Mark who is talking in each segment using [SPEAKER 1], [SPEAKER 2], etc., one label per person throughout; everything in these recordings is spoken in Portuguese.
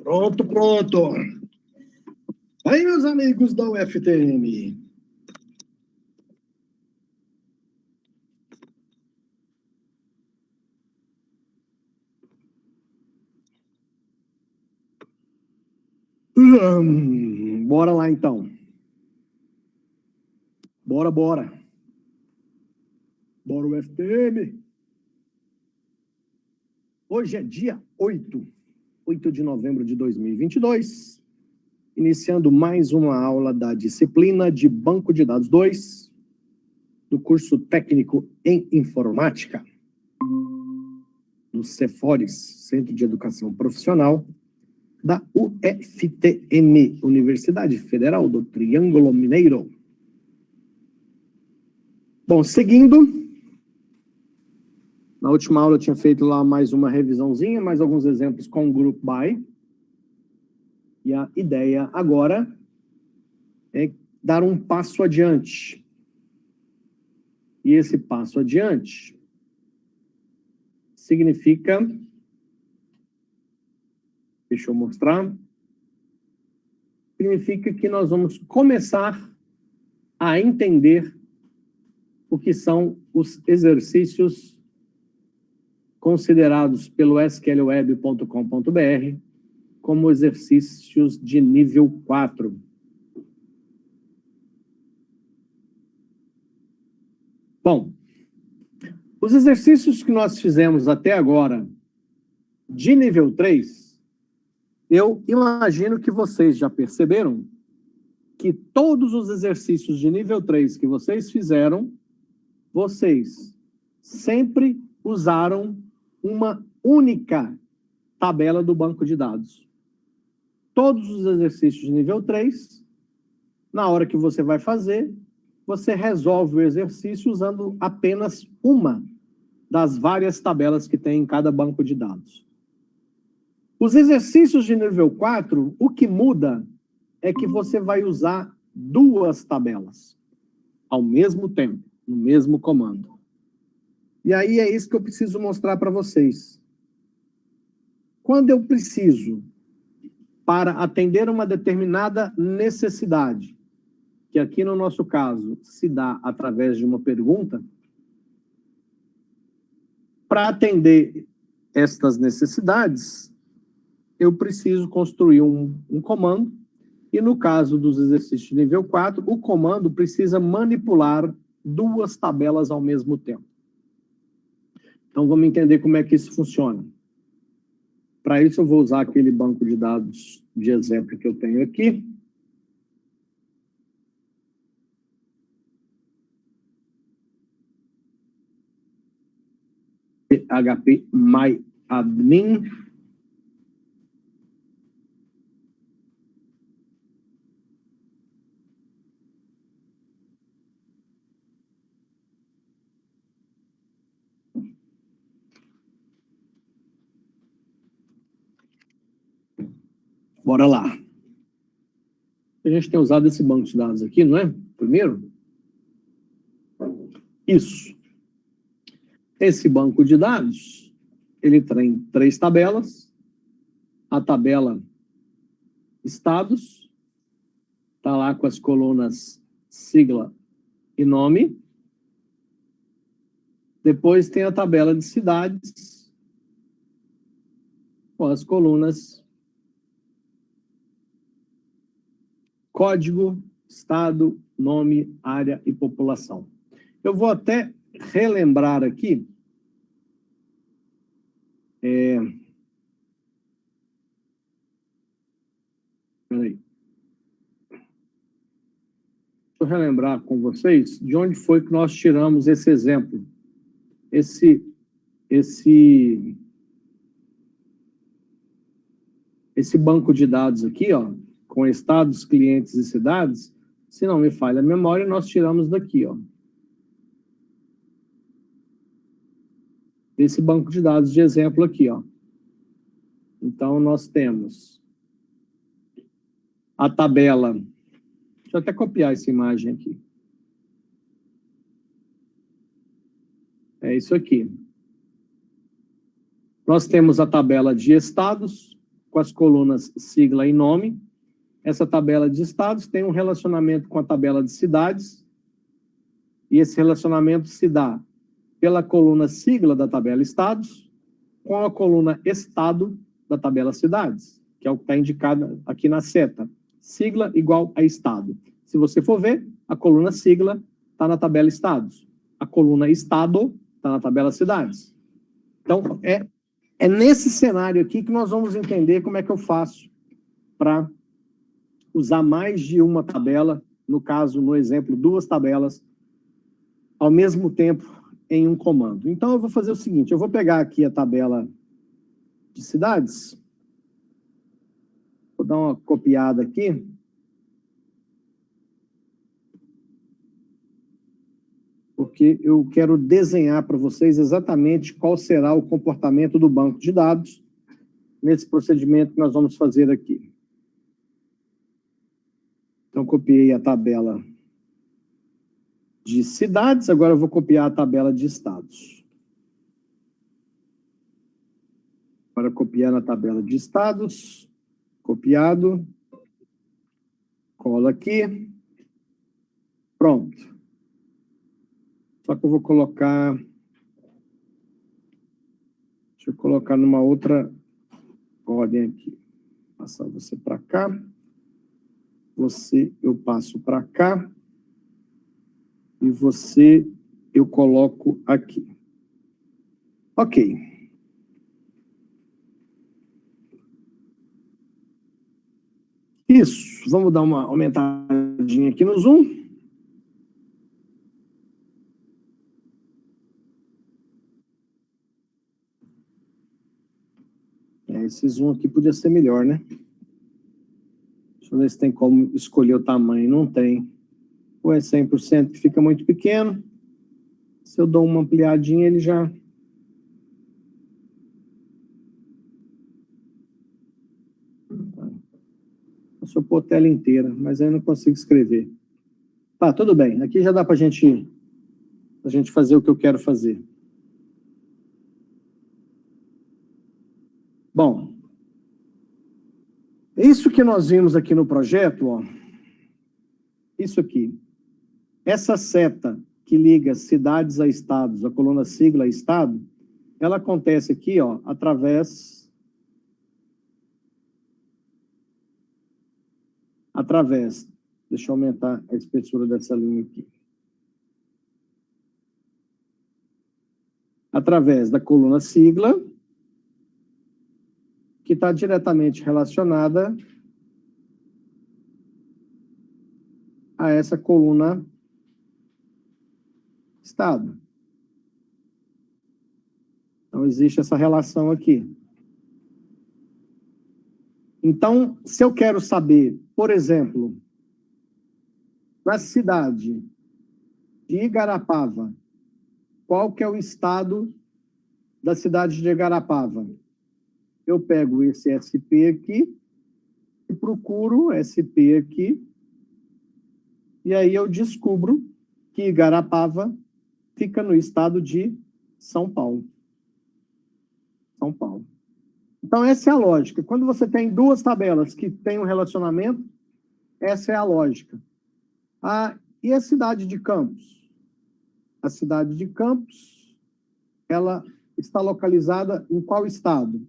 [SPEAKER 1] Pronto, pronto. Aí, meus amigos da UFTM. Bora lá, então. Bora. Bora, UFTM. Hoje é dia 8 de novembro de 2022, iniciando mais uma aula da disciplina de Banco de Dados 2, do curso técnico em informática, no Cefores, Centro de Educação Profissional, da UFTM, Universidade Federal do Triângulo Mineiro. Bom, seguindo, na última aula eu tinha feito lá mais uma revisãozinha, mais alguns exemplos com o Group By. E a ideia agora é dar um passo adiante. E esse passo adiante significa... Deixa eu mostrar. Significa que nós vamos começar a entender o que são os exercícios considerados pelo sqlweb.com.br como exercícios de nível 4. Bom, os exercícios que nós fizemos até agora de nível 3, eu imagino que vocês já perceberam que todos os exercícios de nível 3 que vocês fizeram, vocês sempre usaram uma única tabela do banco de dados. Todos os exercícios de nível 3, na hora que você vai fazer, você resolve o exercício usando apenas uma das várias tabelas que tem em cada banco de dados. Os exercícios de nível 4, o que muda é que você vai usar duas tabelas ao mesmo tempo, no mesmo comando. E aí é isso que eu preciso mostrar para vocês. Quando eu preciso, para atender uma determinada necessidade, que aqui no nosso caso se dá através de uma pergunta, para atender estas necessidades, eu preciso construir um comando, e no caso dos exercícios de nível 4, o comando precisa manipular duas tabelas ao mesmo tempo. Então, vamos entender como é que isso funciona. Para isso, eu vou usar aquele banco de dados de exemplo que eu tenho aqui. phpMyAdmin. Bora lá. A gente tem usado esse banco de dados aqui, não é? Primeiro. Isso. Esse banco de dados, ele tem 3 tabelas. A tabela estados, está lá com as colunas sigla e nome. Depois tem a tabela de cidades, com as colunas código, estado, nome, área e população. Eu vou até relembrar aqui. Peraí. Deixa eu relembrar com vocês de onde foi que nós tiramos esse exemplo. Esse banco de dados aqui, ó, com estados, clientes e cidades, se não me falha a memória, nós tiramos daqui, ó. Desse banco de dados de exemplo aqui, ó. Então, nós temos a tabela. Deixa eu até copiar essa imagem aqui. É isso aqui. Nós temos a tabela de estados, com as colunas sigla e nome. Essa tabela de estados tem um relacionamento com a tabela de cidades, e esse relacionamento se dá pela coluna sigla da tabela estados com a coluna estado da tabela cidades, que é o que está indicado aqui na seta. Sigla igual a estado. Se você for ver, a coluna sigla está na tabela estados. A coluna estado está na tabela cidades. Então, é nesse cenário aqui que nós vamos entender como é que eu faço para usar mais de uma tabela, no caso, no exemplo, 2 tabelas, ao mesmo tempo em um comando. Então, eu vou fazer o seguinte, eu vou pegar aqui a tabela de cidades, vou dar uma copiada aqui, porque eu quero desenhar para vocês exatamente qual será o comportamento do banco de dados nesse procedimento que nós vamos fazer aqui. Então, copiei a tabela de cidades, agora eu vou copiar a tabela de estados. Para copiar na tabela de estados, copiado, cola aqui, pronto. Só que eu vou colocar, deixa eu colocar numa outra ordem aqui. Passar você para cá, você eu passo para cá, e você eu coloco aqui. Ok. Isso, vamos dar uma aumentadinha aqui no zoom. Esse zoom aqui podia ser melhor, né? Deixa eu ver se tem como escolher o tamanho. Não tem. Ou é 100% que fica muito pequeno. Se eu dou uma ampliadinha, ele já... Se eu pôr a tela inteira, mas aí eu não consigo escrever. Tá, tudo bem. Aqui já dá para a gente fazer o que eu quero fazer. Bom, isso que nós vimos aqui no projeto, ó, isso aqui, essa seta que liga cidades a estados, a coluna sigla a estado, ela acontece aqui, ó, através, deixa eu aumentar a espessura dessa linha aqui. Através da coluna sigla, que está diretamente relacionada a essa coluna estado. Então, existe essa relação aqui. Então, se eu quero saber, por exemplo, na cidade de Igarapava, qual que é o estado da cidade de Igarapava? Eu pego esse SP aqui e procuro SP aqui, e aí eu descubro que Igarapava fica no estado de São Paulo. São Paulo. Então, essa é a lógica. Quando você tem 2 tabelas que têm um relacionamento, essa é a lógica. E a cidade de Campos? A cidade de Campos, ela está localizada em qual estado?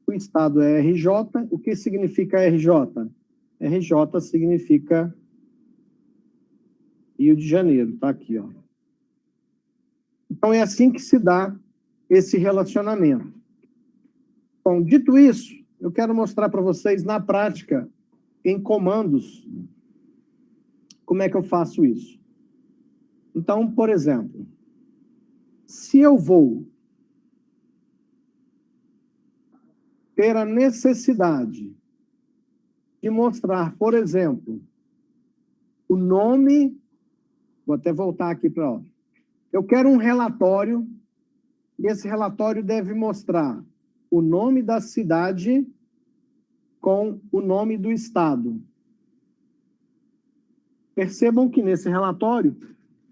[SPEAKER 1] O estado é RJ. O que significa RJ? RJ significa Rio de Janeiro, tá aqui, ó. Então, é assim que se dá esse relacionamento. Bom, dito isso, eu quero mostrar para vocês, na prática, em comandos, como é que eu faço isso. Então, por exemplo, se eu vou ter a necessidade de mostrar, por exemplo, o nome, vou até voltar aqui para... Eu quero um relatório, e esse relatório deve mostrar o nome da cidade com o nome do estado. Percebam que nesse relatório,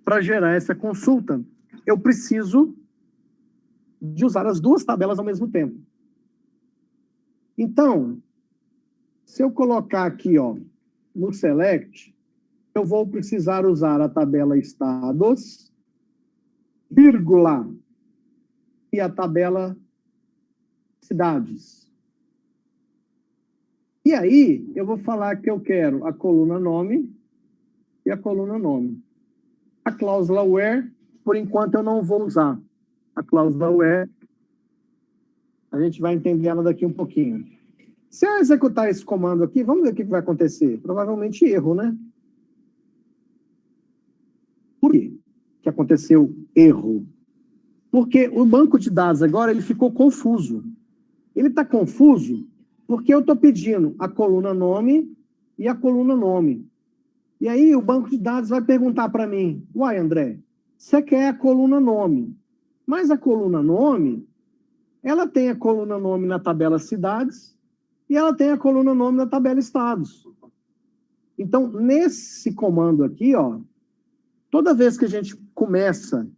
[SPEAKER 1] para gerar essa consulta, eu preciso de usar as 2 tabelas ao mesmo tempo. Então, se eu colocar aqui, ó, no select, eu vou precisar usar a tabela estados, vírgula, e a tabela cidades. E aí, eu vou falar que eu quero a coluna nome e a coluna nome. A cláusula where, por enquanto, eu não vou usar. A cláusula where, a gente vai entender ela daqui um pouquinho. Se eu executar esse comando aqui, vamos ver o que vai acontecer. Provavelmente erro, né? Por quê que aconteceu erro? Porque o banco de dados agora ele ficou confuso. Ele está confuso porque eu estou pedindo a coluna nome e a coluna nome. E aí o banco de dados vai perguntar para mim, uai, André, você quer a coluna nome, mas a coluna nome, ela tem a coluna nome na tabela cidades e ela tem a coluna nome na tabela estados. Então, nesse comando aqui, ó, toda vez que a gente começa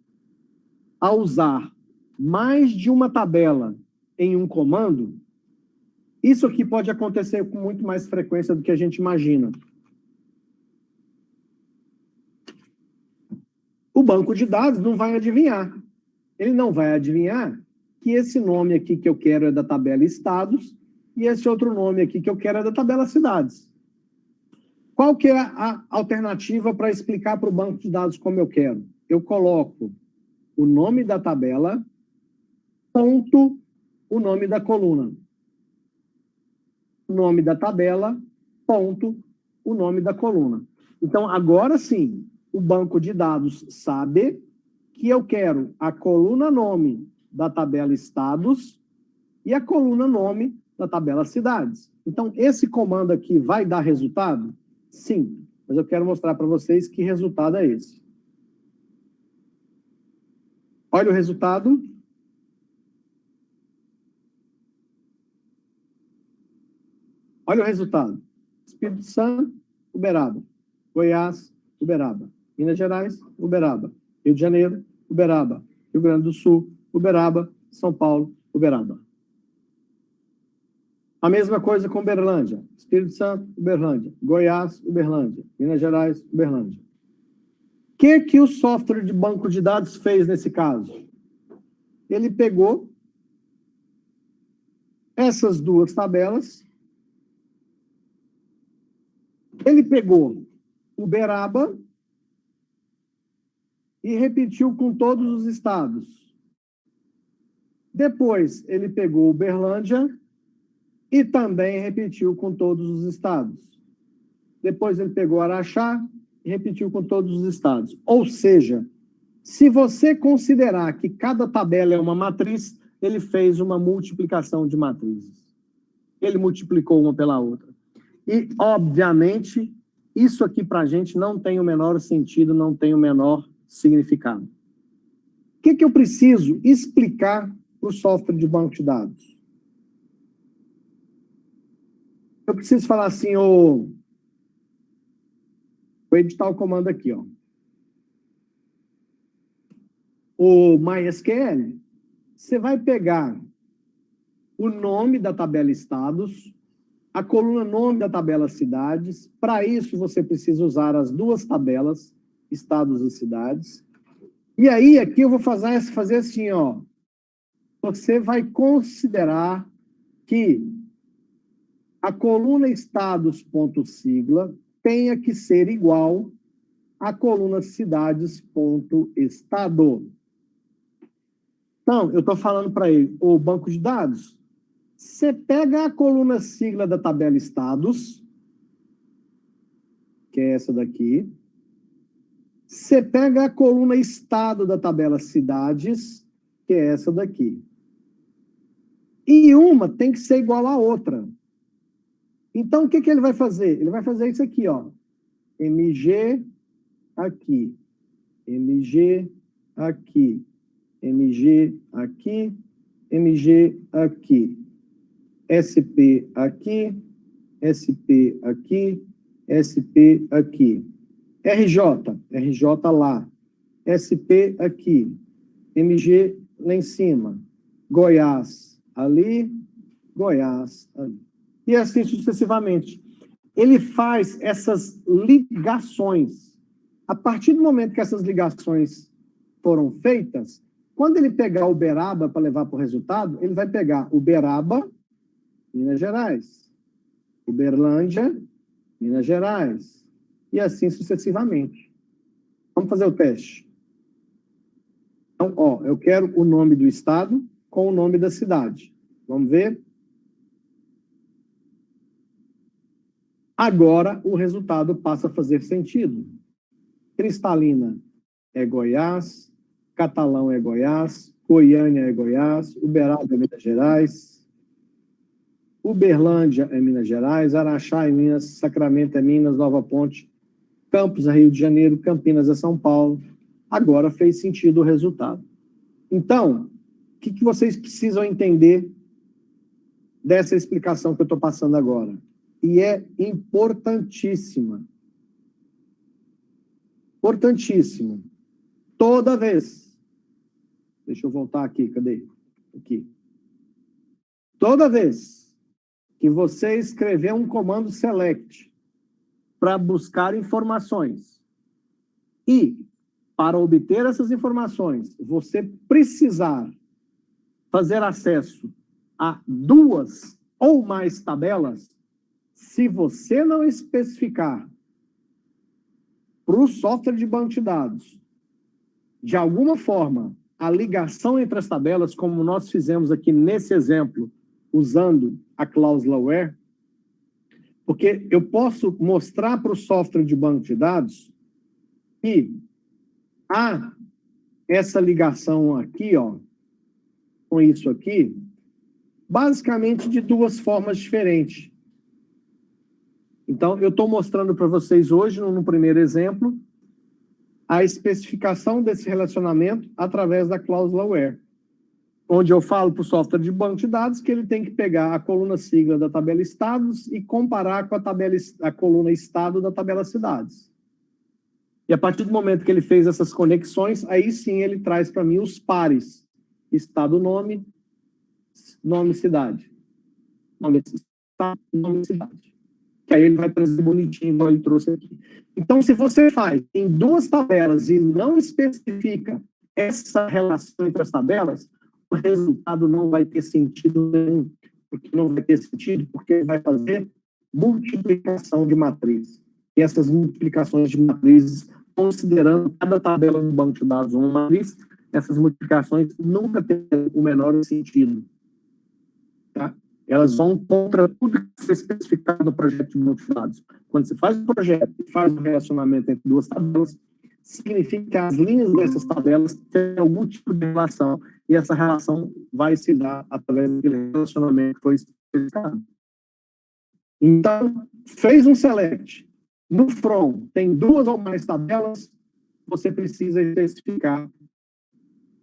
[SPEAKER 1] a usar mais de uma tabela em um comando, isso aqui pode acontecer com muito mais frequência do que a gente imagina. O banco de dados não vai adivinhar. Ele não vai adivinhar que esse nome aqui que eu quero é da tabela estados e esse outro nome aqui que eu quero é da tabela cidades. Qual que é a alternativa para explicar para o banco de dados como eu quero? Eu coloco o nome da tabela, ponto, o nome da coluna. Nome da tabela, ponto, o nome da coluna. Então, agora sim, o banco de dados sabe que eu quero a coluna nome da tabela estados e a coluna nome da tabela cidades. Então, esse comando aqui vai dar resultado? Sim, mas eu quero mostrar para vocês que resultado é esse. Olha o resultado. Olha o resultado. Espírito Santo, Uberaba. Goiás, Uberaba. Minas Gerais, Uberaba. Rio de Janeiro, Uberaba. Rio Grande do Sul, Uberaba. São Paulo, Uberaba. A mesma coisa com Uberlândia. Espírito Santo, Uberlândia. Goiás, Uberlândia. Minas Gerais, Uberlândia. O que o software de banco de dados fez nesse caso? Ele pegou essas duas tabelas, ele pegou Uberaba e repetiu com todos os estados. Depois, ele pegou Uberlândia e também repetiu com todos os estados. Depois, ele pegou Araxá e repetiu com todos os estados. Ou seja, se você considerar que cada tabela é uma matriz, ele fez uma multiplicação de matrizes. Ele multiplicou uma pela outra. E, obviamente, isso aqui para a gente não tem o menor sentido, não tem o menor significado. O que eu preciso explicar para o software de banco de dados? Eu preciso falar assim, vou editar o comando aqui, ó. O MySQL, você vai pegar o nome da tabela estados, a coluna nome da tabela cidades. Para isso, você precisa usar as duas tabelas, estados e cidades. E aí, aqui eu vou fazer assim, ó. Você vai considerar que a coluna estados.sigla tenha que ser igual à coluna cidades.estado. Então, eu estou falando para ele, o banco de dados, você pega a coluna sigla da tabela estados, que é essa daqui, você pega a coluna estado da tabela cidades, que é essa daqui. E uma tem que ser igual à outra. Então, o que ele vai fazer? Ele vai fazer isso aqui, ó. MG aqui, MG aqui, MG aqui, MG aqui, SP aqui, SP aqui, SP aqui, RJ, RJ lá, SP aqui, MG lá em cima, Goiás ali, Goiás, ali. E assim sucessivamente. Ele faz essas ligações. A partir do momento que essas ligações foram feitas, quando ele pegar Uberaba para levar para o resultado, ele vai pegar Uberaba, Minas Gerais, Uberlândia, Minas Gerais, e assim sucessivamente. Vamos fazer o teste. Então, ó, eu quero o nome do estado com o nome da cidade. Vamos ver? Agora o resultado passa a fazer sentido. Cristalina é Goiás, Catalão é Goiás, Goiânia é Goiás, Uberaba é Minas Gerais, Uberlândia é Minas Gerais, Araxá é Minas, Sacramento é Minas, Nova Ponte, Campos é Rio de Janeiro, Campinas é São Paulo. Agora fez sentido o resultado. Então, o que vocês precisam entender dessa explicação que eu estou passando agora? E é importantíssima. Importantíssimo. Toda vez. Deixa eu voltar aqui, cadê? Aqui. Toda vez que você escrever um comando select para buscar informações e, para obter essas informações, você precisar fazer acesso a 2 ou mais tabelas, se você não especificar para o software de banco de dados, de alguma forma, a ligação entre as tabelas, como nós fizemos aqui nesse exemplo, usando a cláusula where, porque eu posso mostrar para o software de banco de dados que há essa ligação aqui, ó, com isso aqui, basicamente de 2 formas diferentes. Então, eu estou mostrando para vocês hoje, no primeiro exemplo, a especificação desse relacionamento através da cláusula where, onde eu falo para o software de banco de dados que ele tem que pegar a coluna sigla da tabela estados e comparar com a coluna estado da tabela cidades. E a partir do momento que ele fez essas conexões, aí sim ele traz para mim os pares. Estado, nome, nome, cidade. Nome, estado, nome, cidade. Que aí ele vai trazer bonitinho, igual ele trouxe aqui. Então, se você faz em 2 tabelas e não especifica essa relação entre as tabelas, o resultado não vai ter sentido nenhum. Porque não vai ter sentido, porque vai fazer multiplicação de matriz. E essas multiplicações de matrizes, considerando cada tabela no banco de dados uma matriz, essas multiplicações nunca terão o menor sentido. Tá? Elas vão contra tudo que foi especificado no projeto de banco de dados. Quando você faz um projeto e faz um relacionamento entre 2 tabelas, significa que as linhas dessas tabelas têm algum tipo de relação, e essa relação vai se dar através daquele relacionamento que foi especificado. Então, fez um select. No from, tem 2 ou mais tabelas, você precisa especificar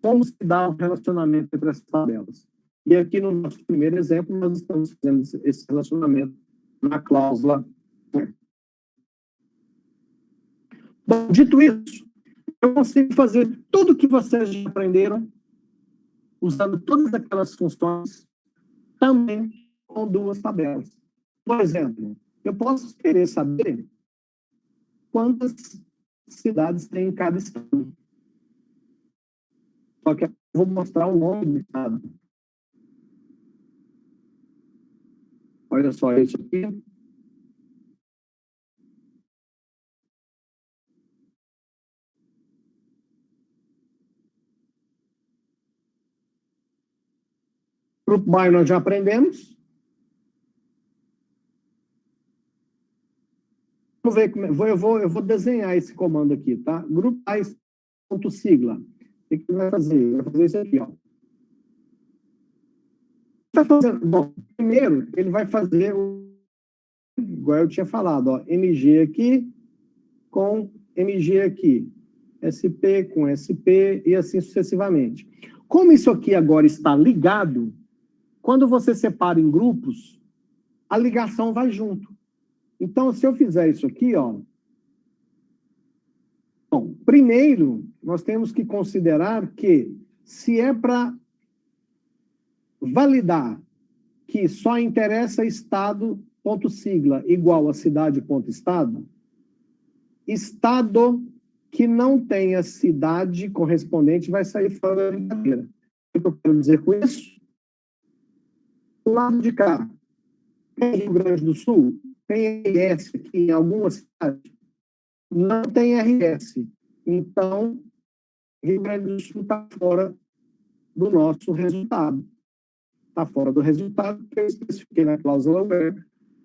[SPEAKER 1] como se dá o relacionamento entre essas tabelas. E aqui no nosso primeiro exemplo, nós estamos fazendo esse relacionamento na cláusula. Bom, dito isso, eu consigo fazer tudo o que vocês já aprenderam, usando todas aquelas funções, também com 2 tabelas. Por exemplo, eu posso querer saber quantas cidades tem em cada estado. Só que eu vou mostrar o nome do estado. Olha só isso aqui. Grupo by nós já aprendemos. Vamos ver como eu vou desenhar esse comando aqui, tá? Grupo by ponto sigla. O que ele vai fazer? Ele vai fazer isso aqui, ó. Tá fazendo, bom, primeiro ele vai fazer igual eu tinha falado, ó, MG aqui com MG aqui, SP com SP e assim sucessivamente. Como isso aqui agora está ligado, quando você separa em grupos, a ligação vai junto. Então, se eu fizer isso aqui, ó, bom, primeiro, nós temos que considerar que, se é para validar que só interessa estado, ponto sigla, igual a cidade, ponto estado, estado que não tenha cidade correspondente vai sair fora da brincadeira. O que eu quero dizer com isso? Do lado de cá, tem Rio Grande do Sul, tem RS aqui em alguma cidade? Não tem RS. Então, Rio Grande do Sul está fora do nosso resultado. Está fora do resultado, porque eu especifiquei na cláusula where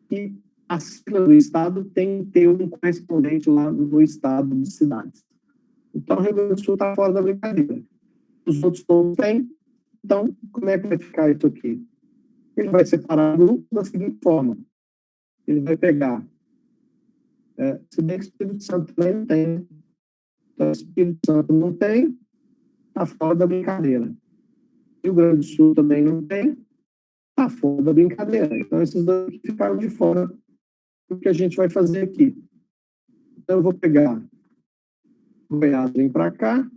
[SPEAKER 1] que a sigla do estado tem que ter um correspondente lá no estado de cidades. Então, o Rio Grande do Sul está fora da brincadeira. Os outros todos têm. Então, como é que vai ficar isso aqui? Ele vai separar o grupo da seguinte forma. Ele vai pegar... se bem que o Espírito Santo também não tem. Então, o Espírito Santo não tem, está fora da brincadeira. Rio Grande do Sul também não tem, está fora da brincadeira. Então, esses dois ficaram de fora do que a gente vai fazer aqui. Então, eu vou pegar Goiás, vem para cá,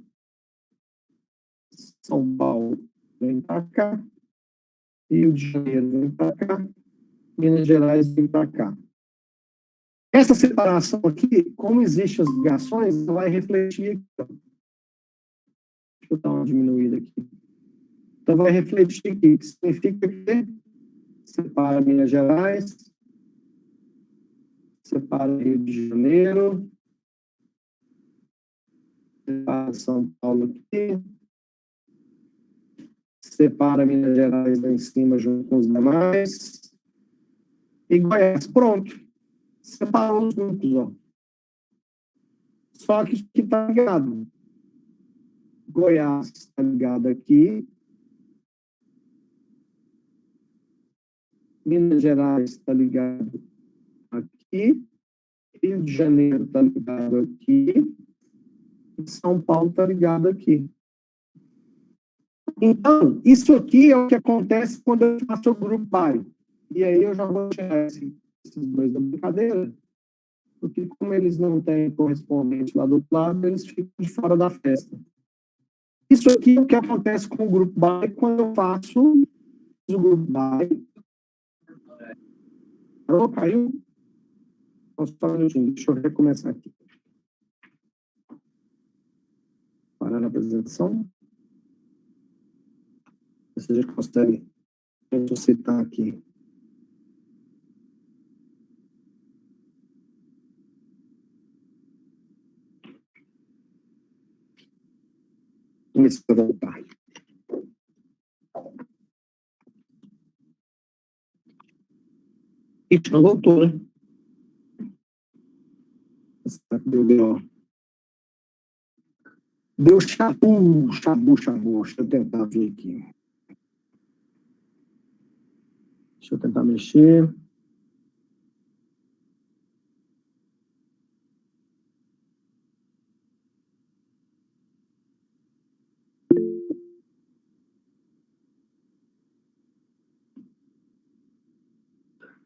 [SPEAKER 1] São Paulo, vem para cá, Rio de Janeiro, vem para cá, Minas Gerais, vem para cá. Essa separação aqui, como existem as ligações, vai refletir aqui. Deixa eu dar uma diminuída aqui. Então, vai refletir aqui, que significa que separa Minas Gerais, separa Rio de Janeiro, separa São Paulo aqui, separa Minas Gerais lá em cima junto com os demais, e Goiás, pronto. Separou os grupos, ó. Só que isso aqui está ligado. Goiás está ligado aqui. Minas Gerais está ligado aqui. Rio de Janeiro está ligado aqui. E São Paulo está ligado aqui. Então, isso aqui é o que acontece quando eu faço o grupo by. E aí eu já vou tirar esses dois da brincadeira, porque como eles não têm correspondente lá do outro lado, eles ficam de fora da festa. Isso aqui é o que acontece com o grupo by quando eu faço o grupo by. Alô, caiu? Só um minutinho, deixa eu recomeçar aqui. Parar na apresentação. Se a gente consegue ressuscitar aqui. Isso vai voltar. Ixi, não voltou, né? Deu chabu. Deixa eu tentar ver aqui. Deixa eu tentar mexer.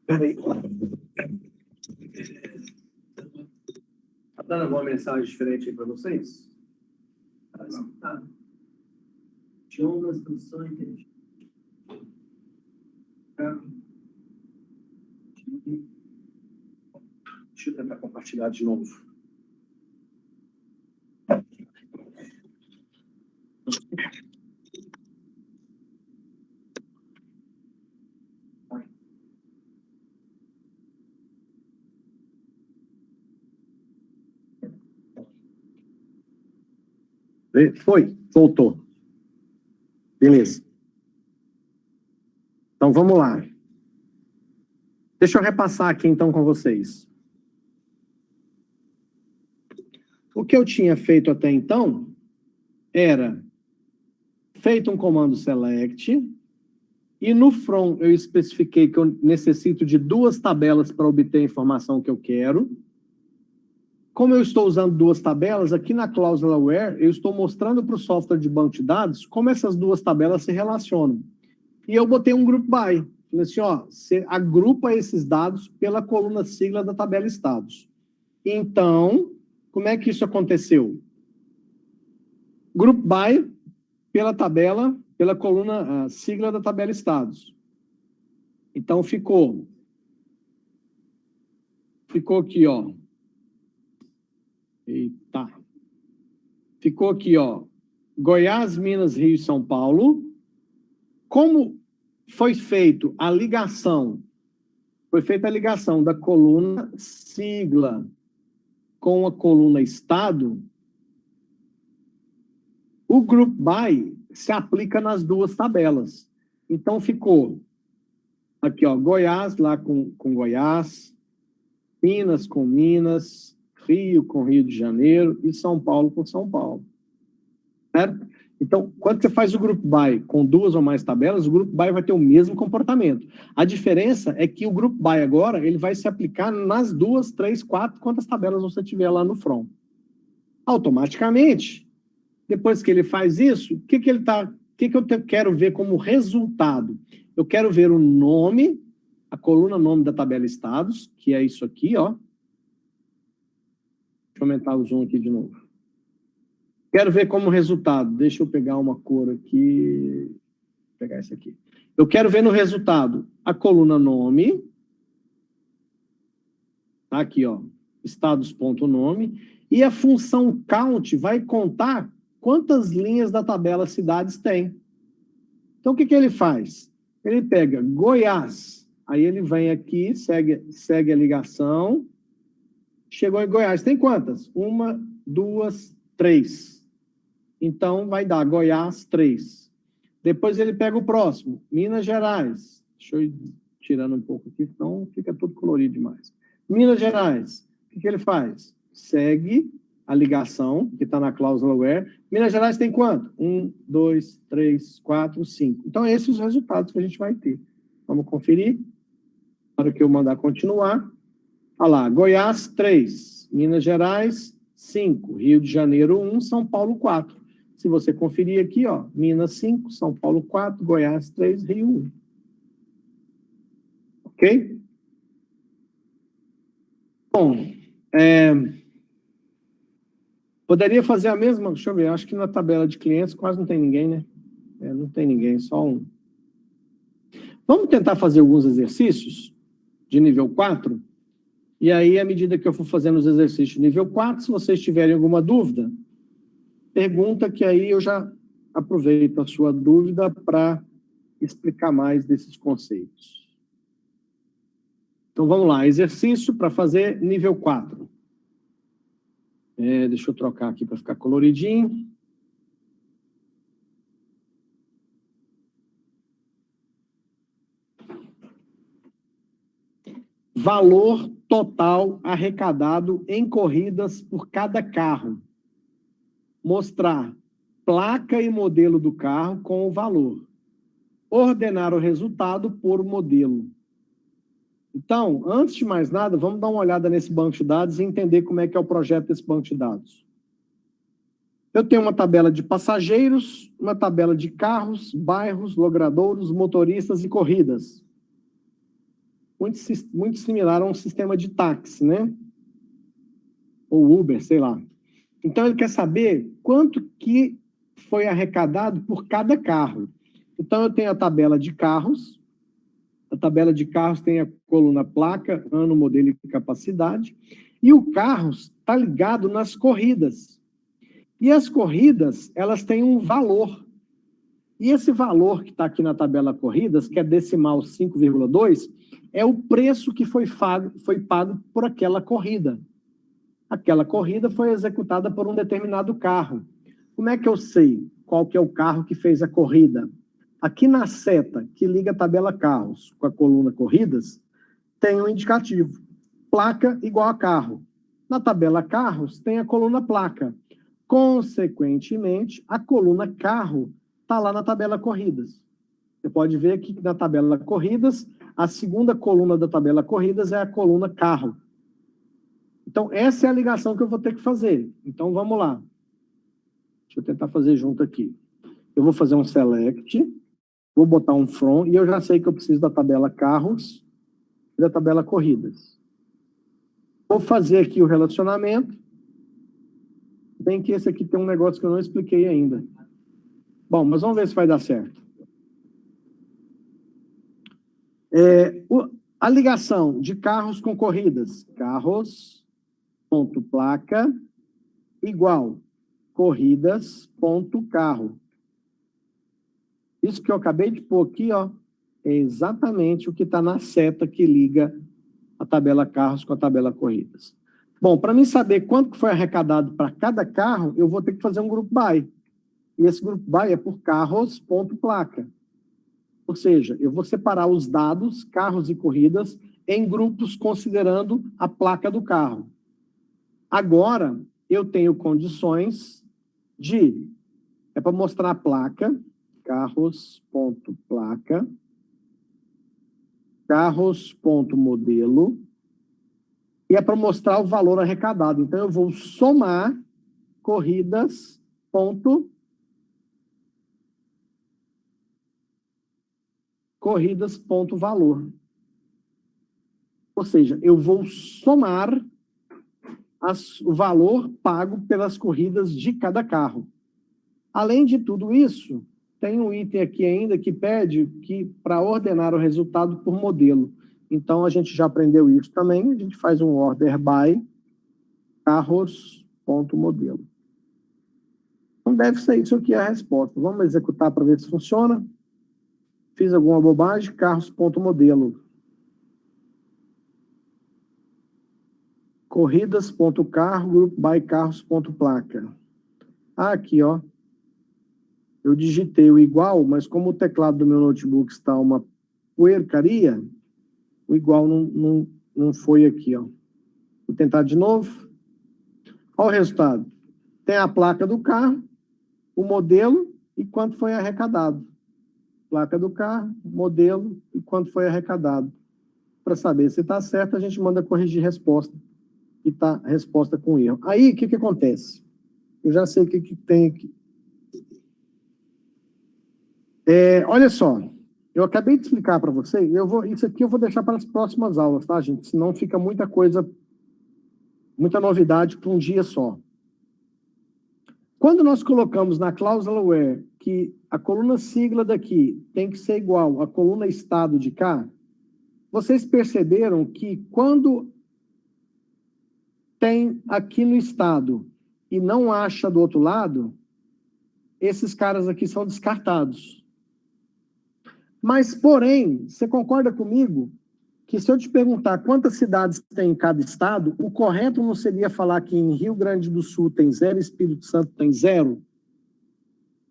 [SPEAKER 1] Peraí. Tá dando alguma mensagem diferente aí para vocês? Tá. Tinha uma instrução inteligente. Deixa eu tentar compartilhar de novo. Foi, voltou. Beleza. Então, vamos lá. Deixa eu repassar aqui, então, com vocês. O que eu tinha feito até então era feito um comando select e no from eu especifiquei que eu necessito de 2 tabelas para obter a informação que eu quero. Como eu estou usando 2 tabelas, aqui na cláusula where, eu estou mostrando para o software de banco de dados como essas 2 tabelas se relacionam. E eu botei um group by. Falei assim, ó, você agrupa esses dados pela coluna sigla da tabela estados. Então, como é que isso aconteceu? Group by pela tabela, pela coluna sigla da tabela estados. Então, ficou aqui, ó. Eita. Ficou aqui, ó. Goiás, Minas, Rio e São Paulo. Como foi feita a ligação? Foi feita a ligação da coluna sigla com a coluna estado. O group by se aplica nas duas tabelas. Então, ficou aqui, ó, Goiás lá com Goiás, Minas com Minas, Rio com Rio de Janeiro e São Paulo com São Paulo. Certo? Então, quando você faz o group by com duas ou mais tabelas, o group by vai ter o mesmo comportamento. A diferença é que o group by agora, ele vai se aplicar nas 2, 3, 4, quantas tabelas você tiver lá no front. Automaticamente, depois que ele faz isso, o que eu quero ver como resultado? Eu quero ver o nome, a coluna nome da tabela estados, que é isso aqui, ó. Deixa eu aumentar o zoom aqui de novo. Quero ver como resultado. Deixa eu pegar uma cor aqui. Vou pegar esse aqui. Eu quero ver no resultado a coluna nome. Tá aqui, ó. Estados.nome. E a função count vai contar quantas linhas da tabela cidades tem. Então, o que ele faz? Ele pega Goiás. Aí ele vem aqui, segue a ligação. Chegou em Goiás. Tem quantas? 1, 2, 3. Então, vai dar Goiás 3. Depois ele pega o próximo, Minas Gerais. Deixa eu ir tirando um pouco aqui, senão fica tudo colorido demais. Minas Gerais, o que ele faz? Segue a ligação, que está na cláusula where. Minas Gerais tem quanto? 1, 2, 3, 4, 5. Então, esses são os resultados que a gente vai ter. Vamos conferir. Na hora que eu mandar continuar. Olha lá, Goiás 3, Minas Gerais 5, Rio de Janeiro 1, São Paulo 4. Se você conferir aqui, ó, Minas 5, São Paulo 4, Goiás 3, Rio 1. Ok? Bom, poderia fazer a mesma, deixa eu ver, acho que na tabela de clientes quase não tem ninguém, né? Não tem ninguém, só um. Vamos tentar fazer alguns exercícios de nível 4, e aí, à medida que eu for fazendo os exercícios de nível 4, se vocês tiverem alguma dúvida, pergunta que aí eu já aproveito a sua dúvida para explicar mais desses conceitos. Então, vamos lá. Exercício para fazer nível 4. Deixa eu trocar aqui para ficar coloridinho. Valor total arrecadado em corridas por cada carro. Mostrar placa e modelo do carro com o valor. Ordenar o resultado por modelo. Então, antes de mais nada, vamos dar uma olhada nesse banco de dados e entender como é que é o projeto desse banco de dados. Eu tenho uma tabela de passageiros, uma tabela de carros, bairros, logradouros, motoristas e corridas. Muito similar a um sistema de táxi, né? Ou Uber, sei lá. Então, ele quer saber quanto que foi arrecadado por cada carro. Então, eu tenho a tabela de carros. A tabela de carros tem a coluna placa, ano, modelo e capacidade. E o carros está ligado nas corridas. E as corridas, elas têm um valor. E esse valor que está aqui na tabela corridas, que é decimal 5,2, é o preço que foi pago por aquela corrida. Aquela corrida foi executada por um determinado carro. Como é que eu sei qual que é o carro que fez a corrida? Aqui na seta que liga a tabela carros com a coluna corridas, tem um indicativo. Placa igual a carro. Na tabela carros, tem a coluna placa. Consequentemente, a coluna carro está lá na tabela corridas. Você pode ver aqui que na tabela corridas, a segunda coluna da tabela corridas é a coluna carro. Então, essa é a ligação que eu vou ter que fazer. Então, vamos lá. Deixa eu tentar fazer junto aqui. Eu vou fazer um select, vou botar um from, e eu já sei que eu preciso da tabela carros e da tabela corridas. Vou fazer aqui o relacionamento. Bem que esse aqui tem um negócio que eu não expliquei ainda. Bom, mas vamos ver se vai dar certo. A ligação de carros com corridas. Carros, ponto placa, igual corridas, ponto carro. Isso que eu acabei de pôr aqui, ó, é exatamente o que está na seta que liga a tabela carros com a tabela corridas. Bom, para mim saber quanto foi arrecadado para cada carro, eu vou ter que fazer um grupo by. E esse grupo by é por carros, ponto placa. Ou seja, eu vou separar os dados, carros e corridas, em grupos considerando a placa do carro. Agora, eu tenho condições de... É para mostrar a placa, carros.placa, carros.modelo, e é para mostrar o valor arrecadado. Então, eu vou somar corridas.valor. Ou seja, eu vou somar o valor pago pelas corridas de cada carro. Além de tudo isso, tem um item aqui ainda que pede que para ordenar o resultado por modelo. Então, a gente já aprendeu isso também. A gente faz um order by carros.modelo. Não deve ser isso aqui a resposta. Vamos executar para ver se funciona. Fiz alguma bobagem, carros.modelo. Corridas.carro, grupo by carros.placa. Aqui, ó. Eu digitei o igual, mas como o teclado do meu notebook está uma porcaria, o igual não foi aqui, ó. Vou tentar de novo. Olha o resultado. Tem a placa do carro, o modelo e quanto foi arrecadado. Placa do carro, modelo e quanto foi arrecadado. Para saber se está certo, a gente manda corrigir resposta. E está a resposta com erro. Aí, o que acontece? Eu já sei o que tem aqui. Olha só, eu acabei de explicar para vocês, isso aqui eu vou deixar para as próximas aulas, tá, gente? Senão fica muita coisa, muita novidade para um dia só. Quando nós colocamos na cláusula where que a coluna sigla daqui tem que ser igual à coluna estado de cá, vocês perceberam que quando tem aqui no estado e não acha do outro lado, esses caras aqui são descartados. Mas, porém, você concorda comigo que se eu te perguntar quantas cidades tem em cada estado, o correto não seria falar que em Rio Grande do Sul tem 0, Espírito Santo tem 0?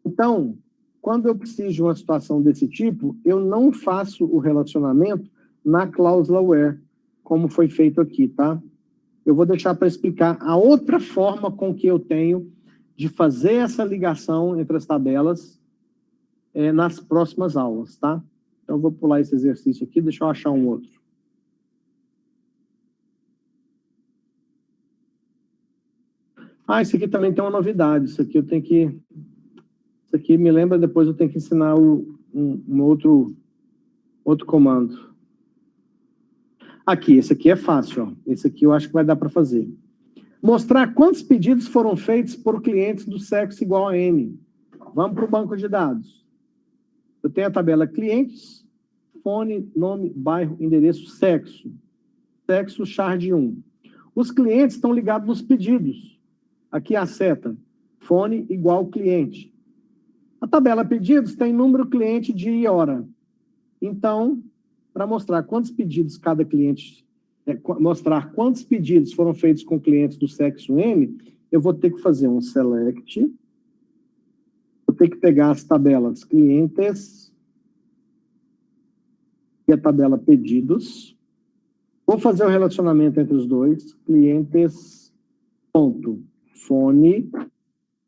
[SPEAKER 1] Então, quando eu preciso de uma situação desse tipo, eu não faço o relacionamento na cláusula where, como foi feito aqui, tá? Eu vou deixar para explicar a outra forma com que eu tenho de fazer essa ligação entre as tabelas nas próximas aulas, tá? Então, eu vou pular esse exercício aqui, deixa eu achar um outro. Esse aqui também tem uma novidade, isso aqui eu tenho que... Isso aqui me lembra, depois eu tenho que ensinar um outro comando. Aqui, esse aqui é fácil, ó. Esse aqui eu acho que vai dar para fazer. Mostrar quantos pedidos foram feitos por clientes do sexo igual a N. Vamos para o banco de dados. Eu tenho a tabela clientes, fone, nome, bairro, endereço, sexo. Sexo, chard 1. Os clientes estão ligados nos pedidos. Aqui a seta, fone igual cliente. A tabela pedidos tem número cliente, dia e hora. Então, para mostrar quantos pedidos cada cliente, mostrar quantos pedidos foram feitos com clientes do sexo M, eu vou ter que fazer um select. Vou ter que pegar as tabelas clientes e a tabela pedidos. Vou fazer o relacionamento entre os dois. Clientes, ponto, fone,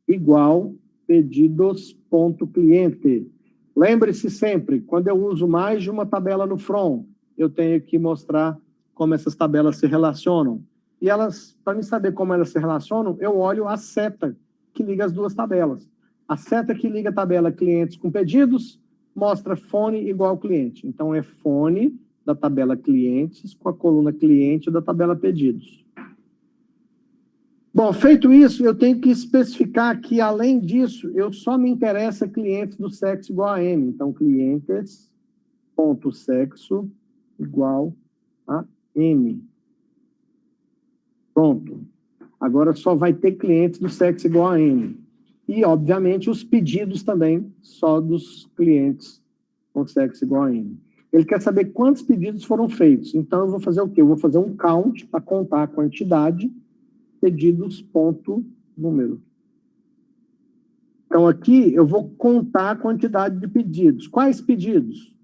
[SPEAKER 1] igual, pedidos, ponto, cliente. Lembre-se sempre, quando eu uso mais de uma tabela no front, eu tenho que mostrar como essas tabelas se relacionam. E elas, para mim saber como elas se relacionam, eu olho a seta que liga as duas tabelas. A seta que liga a tabela clientes com pedidos mostra fone igual cliente. Então, é fone da tabela clientes com a coluna cliente da tabela pedidos. Bom, feito isso, eu tenho que especificar que, além disso, eu só me interessa clientes do sexo igual a M. Então, clientes, ponto, sexo, igual a M. Pronto. Agora só vai ter clientes do sexo igual a M. E, obviamente, os pedidos também só dos clientes com sexo igual a N. Ele quer saber quantos pedidos foram feitos. Então, eu vou fazer o quê? Eu vou fazer um count para contar a quantidade, pedidos, ponto, número. Então, aqui, eu vou contar a quantidade de pedidos. Quais pedidos?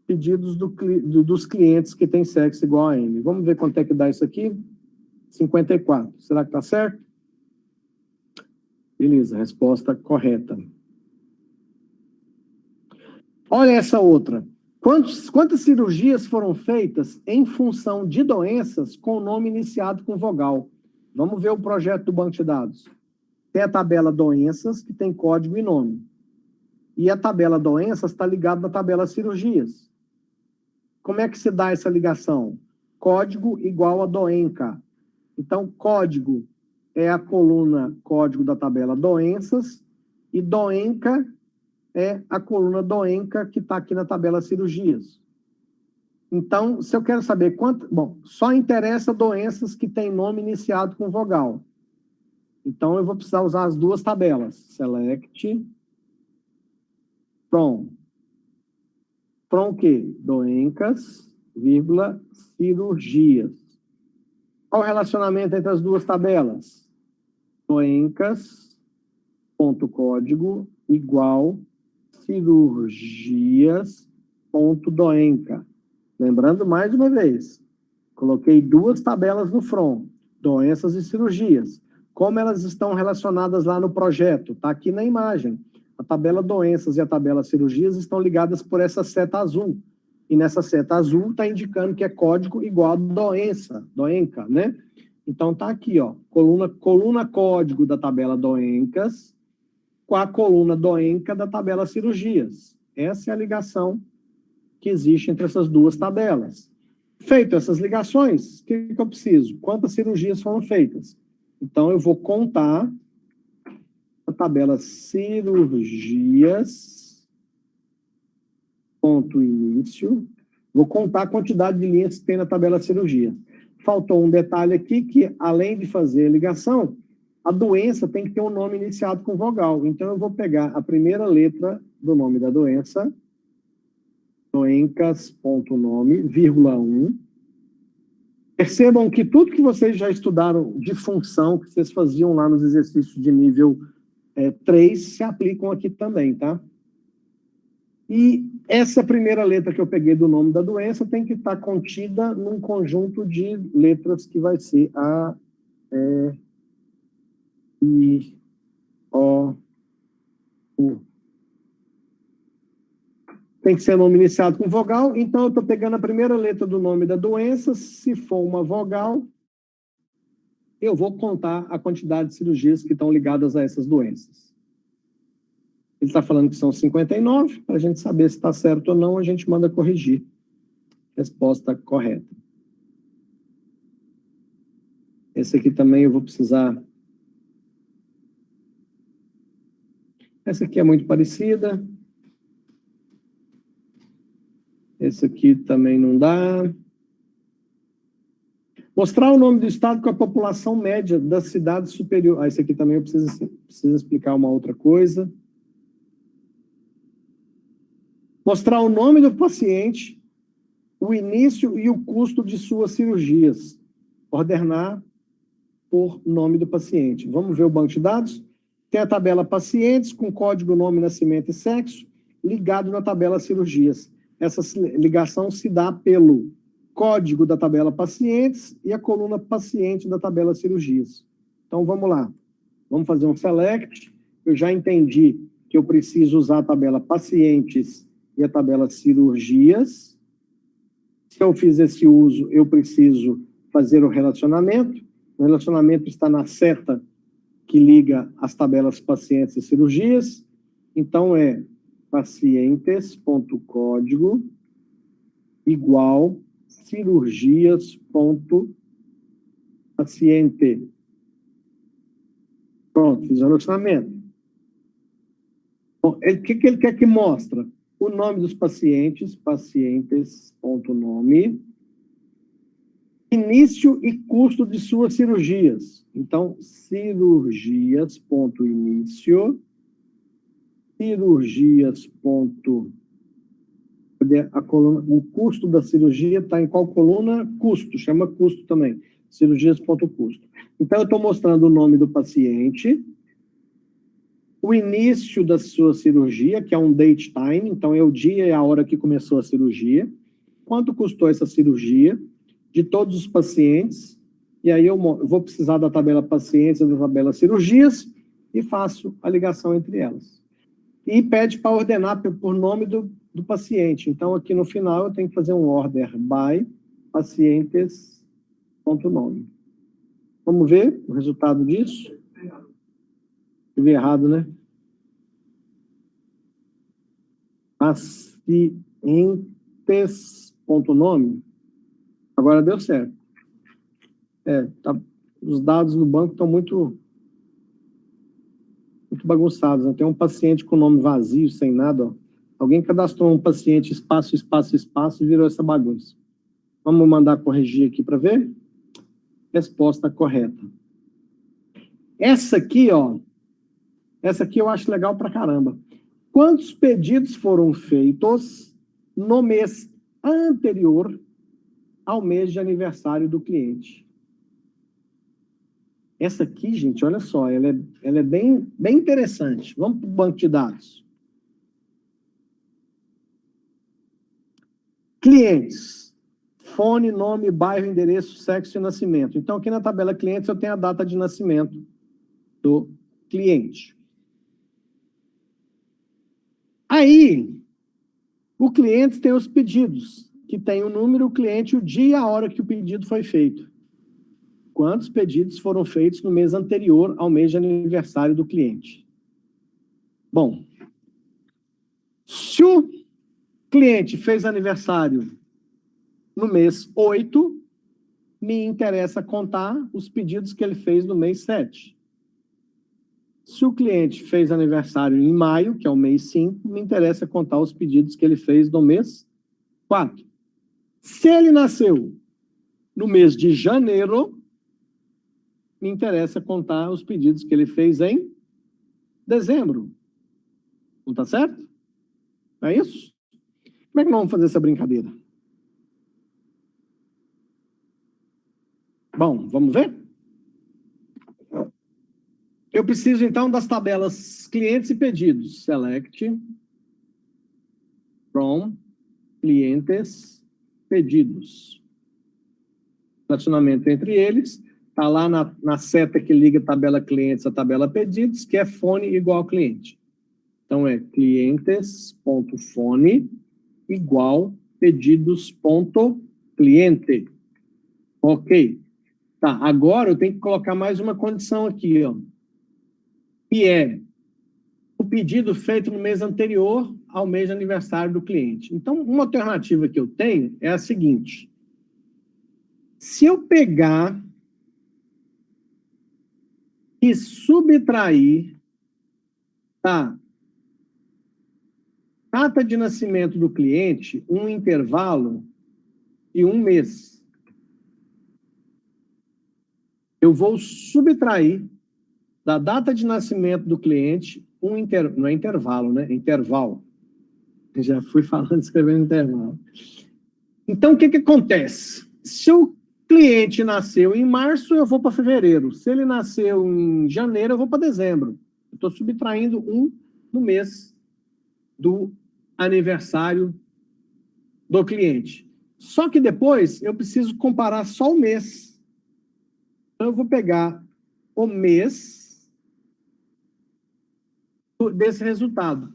[SPEAKER 1] Pedidos dos clientes que têm sexo igual a N. Vamos ver quanto é que dá isso aqui? 54. Será que está certo? Beleza, resposta correta. Olha essa outra. Quantas cirurgias foram feitas em função de doenças com nome iniciado com vogal? Vamos ver o projeto do banco de dados. Tem a tabela doenças, que tem código e nome. E a tabela doenças está ligada na tabela cirurgias. Como é que se dá essa ligação? Código igual a doenca. Então, código é a coluna código da tabela doenças e doenca é a coluna doenca que está aqui na tabela cirurgias. Então, se eu quero saber quanto... Bom, só interessa doenças que têm nome iniciado com vogal. Então, eu vou precisar usar as duas tabelas. Select from. From o quê? Doencas, vírgula, cirurgias. Qual o relacionamento entre as duas tabelas? Doencas, ponto código, igual cirurgias, ponto doenca. Lembrando mais uma vez, coloquei duas tabelas no front, doenças e cirurgias. Como elas estão relacionadas lá no projeto? Está aqui na imagem. A tabela doenças e a tabela cirurgias estão ligadas por essa seta azul. E nessa seta azul está indicando que é código igual a doença, doenca, né? Então está aqui, ó, coluna código da tabela doencas com a coluna doenca da tabela cirurgias. Essa é a ligação que existe entre essas duas tabelas. Feito essas ligações, o que eu preciso? Quantas cirurgias foram feitas? Então, eu vou contar a tabela cirurgias, ponto início, vou contar a quantidade de linhas que tem na tabela cirurgia. Faltou um detalhe aqui que, além de fazer a ligação, a doença tem que ter um nome iniciado com vogal. Então, eu vou pegar a primeira letra do nome da doença, doencas.nome, vírgula 1. Percebam que tudo que vocês já estudaram de função, que vocês faziam lá nos exercícios de nível 3, se aplicam aqui também, tá? E essa primeira letra que eu peguei do nome da doença tem que estar contida num conjunto de letras que vai ser A, E, I, O, U. Tem que ser nome iniciado com vogal, então eu estou pegando a primeira letra do nome da doença, se for uma vogal, eu vou contar a quantidade de cirurgias que estão ligadas a essas doenças. Ele está falando que são 59, para a gente saber se está certo ou não, a gente manda corrigir. Resposta correta. Esse aqui também eu vou precisar... Essa aqui é muito parecida. Esse aqui também não dá. Mostrar o nome do estado com a população média das cidades superiores. Esse aqui também eu preciso explicar uma outra coisa. Mostrar o nome do paciente, o início e o custo de suas cirurgias. Ordenar por nome do paciente. Vamos ver o banco de dados? Tem a tabela pacientes com código, nome, nascimento e sexo, ligado na tabela cirurgias. Essa ligação se dá pelo código da tabela pacientes e a coluna paciente da tabela cirurgias. Então, vamos lá. Vamos fazer um select. Eu já entendi que eu preciso usar a tabela pacientes e a tabela cirurgias. Se eu fiz esse uso, eu preciso fazer o relacionamento. O relacionamento está na seta que liga as tabelas pacientes e cirurgias. Então, é pacientes.código igual cirurgias.paciente. Pronto, fiz o relacionamento. Bom, o que ele quer que mostre? o nome dos pacientes, pacientes.nome, início e custo de suas cirurgias. Então, cirurgias.início, cirurgias. A coluna, o custo da cirurgia está em qual coluna? Custo, chama custo também. Cirurgias.custo. Então, eu estou mostrando o nome do paciente, o início da sua cirurgia, que é um date time, então é o dia e a hora que começou a cirurgia, quanto custou essa cirurgia, de todos os pacientes, e aí eu vou precisar da tabela pacientes e da tabela cirurgias, e faço a ligação entre elas. E pede para ordenar por nome do paciente. Então, aqui no final, eu tenho que fazer um order by pacientes.nome. Vamos ver o resultado disso? Escrevi errado, né? Pacientes.nome. Agora deu certo. Os dados do banco estão muito bagunçados. Né? Tem um paciente com nome vazio, sem nada. Ó. Alguém cadastrou um paciente, espaço, espaço, espaço, e virou essa bagunça. Vamos mandar corrigir aqui para ver? Resposta correta. Essa aqui, ó. Essa aqui eu acho legal pra caramba. Quantos pedidos foram feitos no mês anterior ao mês de aniversário do cliente? Essa aqui, gente, olha só, ela é bem interessante. Vamos para o banco de dados. Clientes. Fone, nome, bairro, endereço, sexo e nascimento. Então, aqui na tabela clientes, eu tenho a data de nascimento do cliente. Aí, o cliente tem os pedidos, que tem o número, o cliente, o dia e a hora que o pedido foi feito. Quantos pedidos foram feitos no mês anterior ao mês de aniversário do cliente? Bom, se o cliente fez aniversário no mês 8, me interessa contar os pedidos que ele fez no mês 7. Se o cliente fez aniversário em maio, que é o mês 5, me interessa contar os pedidos que ele fez no mês 4. Se ele nasceu no mês de janeiro, me interessa contar os pedidos que ele fez em dezembro. Não está certo? É isso? Como é que nós vamos fazer essa brincadeira? Bom, vamos ver? Eu preciso, então, das tabelas clientes e pedidos. Select from clientes pedidos. Relacionamento entre eles. Está lá na seta que liga a tabela clientes a tabela pedidos, que é fone igual cliente. Então, é clientes.fone igual pedidos.cliente. Ok. Tá, agora eu tenho que colocar mais uma condição aqui, ó. Que é o pedido feito no mês anterior ao mês de aniversário do cliente. Então, uma alternativa que eu tenho é a seguinte. Se eu pegar e subtrair a data de nascimento do cliente, um intervalo e um mês, eu vou subtrair da data de nascimento do cliente, não é intervalo, né? É intervalo. Eu já fui falando, escrevendo intervalo. Então, o que acontece? Se o cliente nasceu em março, eu vou para fevereiro. Se ele nasceu em janeiro, eu vou para dezembro. Eu estou subtraindo um no mês do aniversário do cliente. Só que depois, eu preciso comparar só o mês. Então, eu vou pegar o mês desse resultado.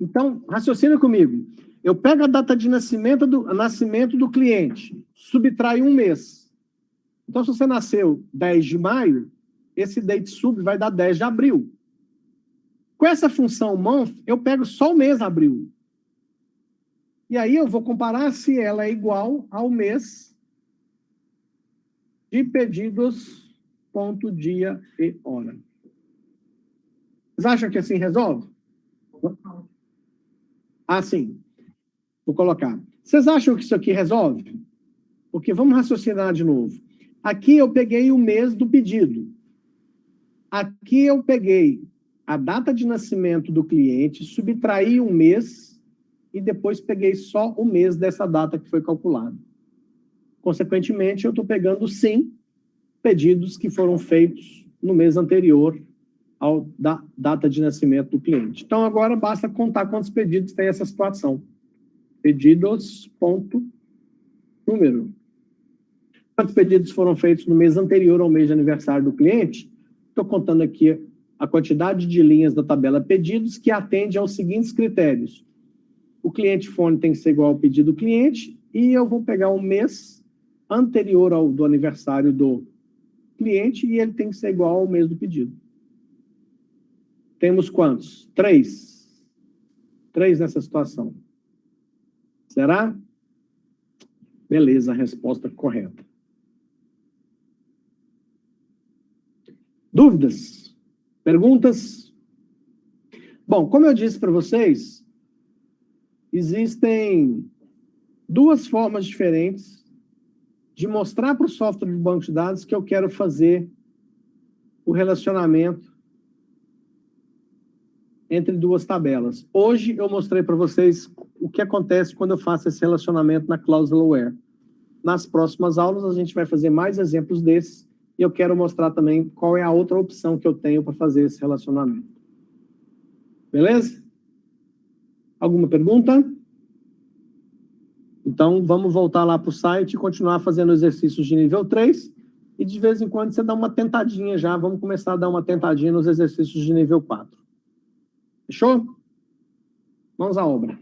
[SPEAKER 1] Então, raciocina comigo. Eu pego a data de nascimento do cliente, subtraio um mês. Então, se você nasceu 10 de maio, esse date sub vai dar 10 de abril. Com essa função month, eu pego só o mês abril. E aí eu vou comparar se ela é igual ao mês de pedidos, ponto, dia e hora. Vocês acham que assim resolve? Ah, sim. Vou colocar. Vocês acham que isso aqui resolve? Porque vamos raciocinar de novo. Aqui eu peguei o mês do pedido. Aqui eu peguei a data de nascimento do cliente, subtraí um mês e depois peguei só o mês dessa data que foi calculada. Consequentemente, eu estou pegando, sim, pedidos que foram feitos no mês anterior da data de nascimento do cliente. Então, agora basta contar quantos pedidos tem essa situação. Pedidos, ponto, número. Quantos pedidos foram feitos no mês anterior ao mês de aniversário do cliente? Estou contando aqui a quantidade de linhas da tabela pedidos que atende aos seguintes critérios. O cliente fone tem que ser igual ao pedido do cliente e eu vou pegar o mês anterior ao do aniversário do cliente e ele tem que ser igual ao mês do pedido. Temos quantos? 3. 3 nessa situação. Será? Beleza, a resposta correta. Dúvidas? Perguntas? Bom, como eu disse para vocês, existem 2 formas diferentes de mostrar para o software de banco de dados que eu quero fazer o relacionamento entre 2 tabelas. Hoje eu mostrei para vocês o que acontece quando eu faço esse relacionamento na cláusula where. Nas próximas aulas a gente vai fazer mais exemplos desses e eu quero mostrar também qual é a outra opção que eu tenho para fazer esse relacionamento. Beleza? Alguma pergunta? Então, vamos voltar lá para o site e continuar fazendo exercícios de nível 3. E de vez em quando você dá uma tentadinha já. Vamos começar a dar uma tentadinha nos exercícios de nível 4. Fechou? Vamos à obra.